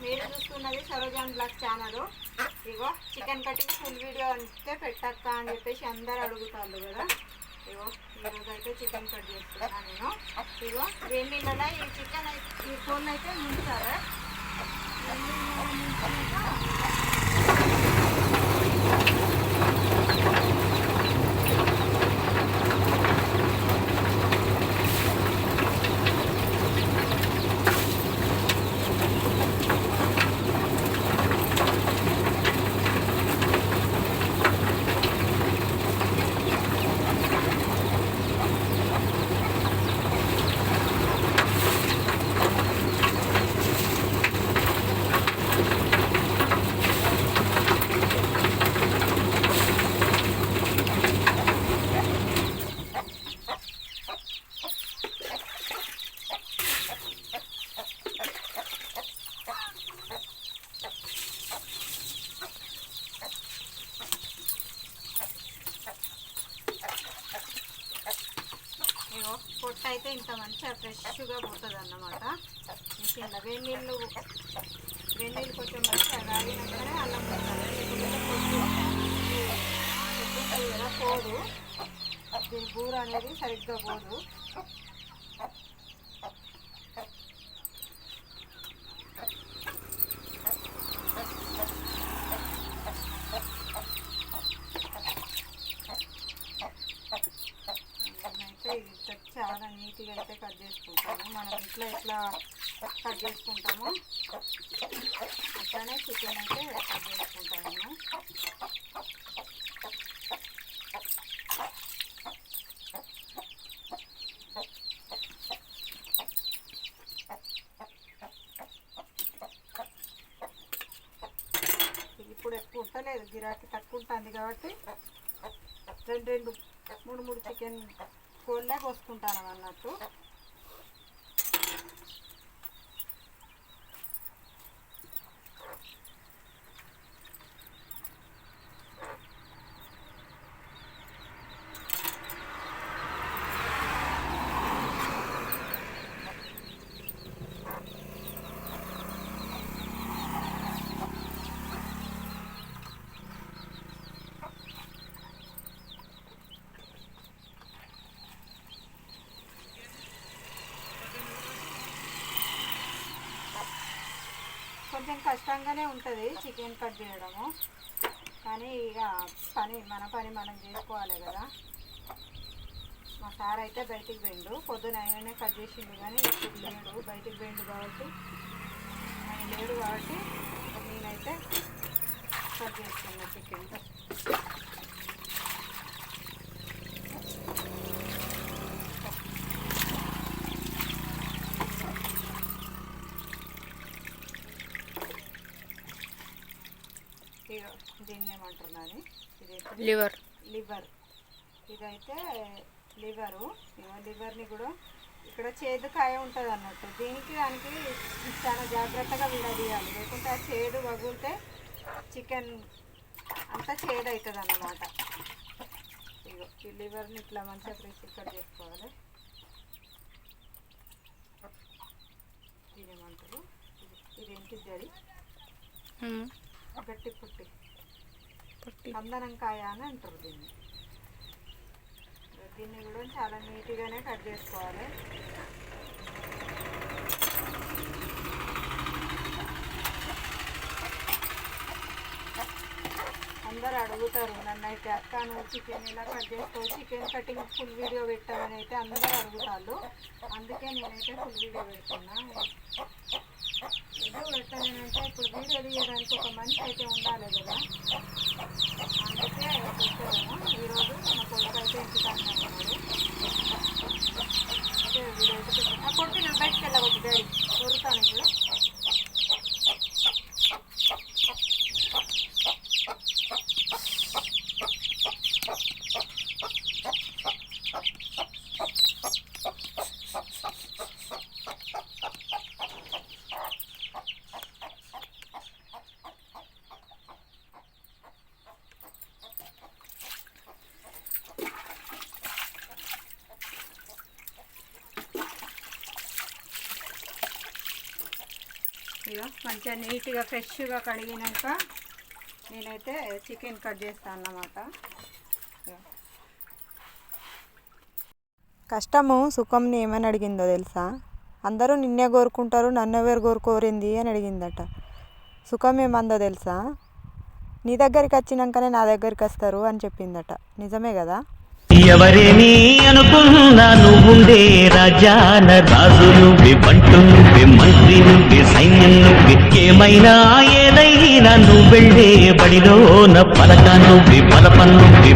మీరు చూస్తున్నది సరోజాన్ blog channel. ఇగో chicken cutting full video అంటే పెట్టక్క అని చెప్పేసి అందరు అడుగుతారు కదా. ఇగో ఈరోజు అయితే చికెన్ కట్ చేస్తున్నాను నేను. ఇగో వేడి నీళ్ళలో ఈ చికెన్ అయితే ఈ కోళ్ళు అయితే ముంచుతారా. పొట్ట అయితే ఇంత మంచిగా ఫ్రెష్గా పోతుంది అన్నమాట. మిషన్లో వేడి నీళ్ళు కొంచెం మంచిగా తాగినాకనే అల్లం పోతుంది. లేకుంటే పొట్టు ఉంటుంది కదా, పోదు. దీని కూర అనేది సరిగ్గా పోదు. చాలా నీట్గా అయితే కట్ చేసుకుంటాము. మనం ఇంట్లో ఎట్లా కట్ చేసుకుంటామో అట్లానే చికెన్ అయితే కట్ చేసుకుంటాము. ఇప్పుడు ఎక్కువ ఉండలేదు, గిరాకీ తక్కువ ఉంటుంది కాబట్టి రెండు మూడు చికెన్ కోళ్ళే కోసుకుంటాను అన్నట్టు. కొంచెం కష్టంగానే ఉంటుంది చికెన్ కట్ చేయడము, కానీ ఇక మన పని మనం చేసుకోవాలి కదా. మా సార్ అయితే బయటికి పోయిండు, పొద్దున ఆయననే కట్ చేసిండు కానీ ఇప్పుడు లేడు, బయటికి పోయిండు కాబట్టి ఆయన లేడు కాబట్టి నేనైతే కట్ చేస్తున్నా చికెన్. దీన్ని ఏమంటున్నాను, ఇదైతే లివర్. ఇదైతే లివర్ని కూడా ఇక్కడ చేదుకాయ ఉంటుంది అన్నట్టు. దానికి చాలా జాగ్రత్తగా విడదీయాలి, లేకుంటే ఆ చేదు వగులితే చికెన్ అంతా చేదు అవుతుంది అన్నమాట. ఇగో ఈ లివర్ని ఇట్లా మంచిగా ఫ్రెష్ కట్ చేసుకోవాలి. ఇదేమంటారు, ఇదేంటిది అది గట్టి పుట్టి కందనంకాయ అని అంటారు దీన్ని. దీన్ని కూడా చాలా నీట్గానే కట్ చేసుకోవాలి. అందరు అడుగుతారు నన్ను అయితే, అక్క నువ్వు చికెన్ ఇలా కట్ చేసుకోవచ్చు, చికెన్ కటింగ్ ఫుల్ వీడియో పెట్టామని అయితే అందరు అడుగుతారు. అందుకే నేనైతే ఫుల్ వీడియో పెడుతున్నా. వీడియో పెడతానంటే ఇప్పుడు వీడియో తీయడానికి ఒక మనిషి అయితే ఉండాలి కదా. అందుకే చూస్తాము. ఈరోజు మా కొడుకు అయితే ఇంటికానే ఉన్నాడు. అయితే వీడియో అయితే పెట్టాను. ఆ కొడుకు నేను బయటకు వెళ్ళవచ్చు డాడీ, కొడుతాను ఇప్పుడు. ఇక మంచిగా నీట్గా ఫ్రెష్గా కడిగినాక నేనైతే చికెన్ కట్ చేస్తాను అన్నమాట. కష్టము సుఖంని ఏమని అడిగిందో తెలుసా? అందరూ నిన్నే కోరుకుంటారు, నన్ను ఎవరు కోరుకోరింది అని అడిగిందట. సుఖం ఏమందో తెలుసా? నీ దగ్గరికి వచ్చినాకనే నా దగ్గరికి వస్తారు అని చెప్పిందట. నిజమే కదా? ఎవరేమి అనుకున్నా నువ్వుండే రాజాన రాజు నువ్వే, బంటు నువ్వే, మంత్రి నువ్వే, సైన్యం నువ్వే, ఏమైనా ఏదైనా నువ్వెళ్ళే బడిలోన పలక నువ్వే, బలపం నువ్వే.